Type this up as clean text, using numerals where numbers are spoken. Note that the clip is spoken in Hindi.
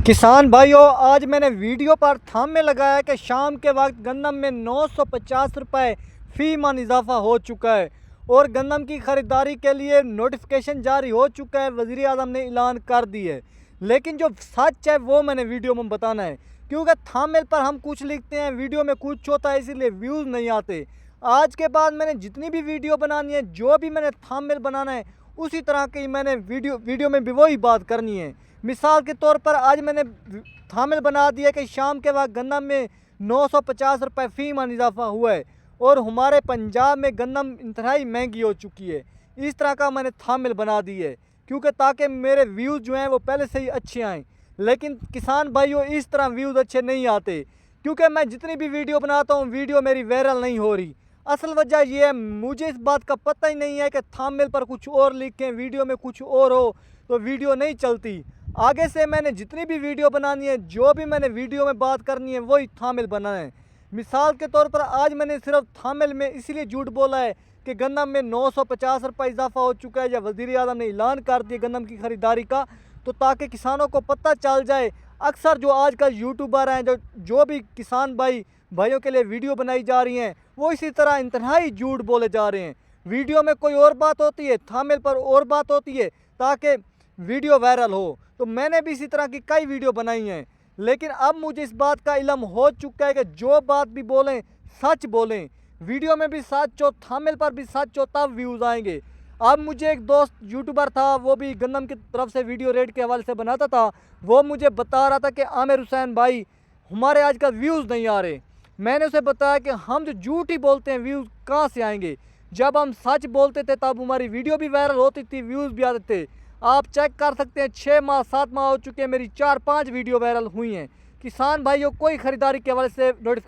किसान भाइयों, आज मैंने वीडियो पर थंबनेल लगाया कि शाम के वक्त गंदम में 950 रुपये फ़ी मन इजाफा हो चुका है और गंदम की ख़रीदारी के लिए नोटिफिकेशन जारी हो चुका है। वज़ीर आज़म ने ऐलान कर दी है, लेकिन जो सच है वो मैंने वीडियो में बताना है, क्योंकि थंबनेल पर हम कुछ लिखते हैं, वीडियो में कुछ होता है, इसीलिए व्यूज़ नहीं आते। आज के बाद मैंने जितनी भी वीडियो बनानी है, जो भी मैंने थंबनेल बनाना है, उसी तरह की मैंने वीडियो में भी वही बात करनी है। मिसाल के तौर पर आज मैंने थंबनेल बना दिया कि शाम के वक्त गंदम में 950 रुपये फ़ी मन इजाफा हुआ है और हमारे पंजाब में गंदम इंतहाई महंगी हो चुकी है। इस तरह का मैंने थंबनेल बना दी है, क्योंकि ताकि मेरे व्यूज़ जो हैं वो पहले से ही अच्छे आएँ। लेकिन किसान भाइयों, इस तरह व्यूज़ अच्छे नहीं आते, क्योंकि मैं जितनी भी वीडियो बनाता हूँ, वीडियो मेरी वायरल नहीं हो रही। असल वजह यह है, मुझे इस बात का पता ही नहीं है कि थंबनेल पर कुछ और लिखें, वीडियो में कुछ और हो तो वीडियो नहीं चलती। आगे से मैंने जितनी भी वीडियो बनानी है, जो भी मैंने वीडियो में बात करनी है, वही थंबनेल बनाना है। मिसाल के तौर पर आज मैंने सिर्फ थंबनेल में इसलिए झूठ बोला है कि गंदम में 950 रुपये इजाफा हो चुका है, या वज़ीर आज़म ने ऐलान कर दिया गंदम की ख़रीदारी का, तो ताकि किसानों को पता चल जाए। अक्सर जो आजकल यूट्यूबर हैं, जो भी किसान भाइयों के लिए वीडियो बनाई जा रही हैं, वो इसी तरह इंतहाई झूठ बोले जा रहे हैं। वीडियो में कोई और बात होती है, थंबनेल पर और बात होती है, ताकि वीडियो वायरल हो। तो मैंने भी इसी तरह की कई वीडियो बनाई हैं, लेकिन अब मुझे इस बात का इल्म हो चुका है कि जो बात भी बोलें सच बोलें। वीडियो में भी सच हो, थंबनेल पर भी सच हो, तब व्यूज़ आएंगे। अब मुझे एक दोस्त यूट्यूबर था, वो भी गंदम की तरफ से वीडियो रेट के हवाले से बनाता था, वो मुझे बता रहा था कि आमिर हुसैन भाई, हमारे आजकल व्यूज़ नहीं आ रहे। मैंने उसे बताया कि हम जो झूठ ही बोलते हैं, व्यूज़ कहाँ से आएंगे? जब हम सच बोलते थे तब हमारी वीडियो भी वायरल होती थी, व्यूज़ भी आते थे। आप चेक कर सकते हैं, 6 माह 7 माह हो चुके हैं, मेरी 4-5 वीडियो वायरल हुई हैं। किसान भाइयों, कोई ख़रीदारी के हवाले से नोटिफिकेशन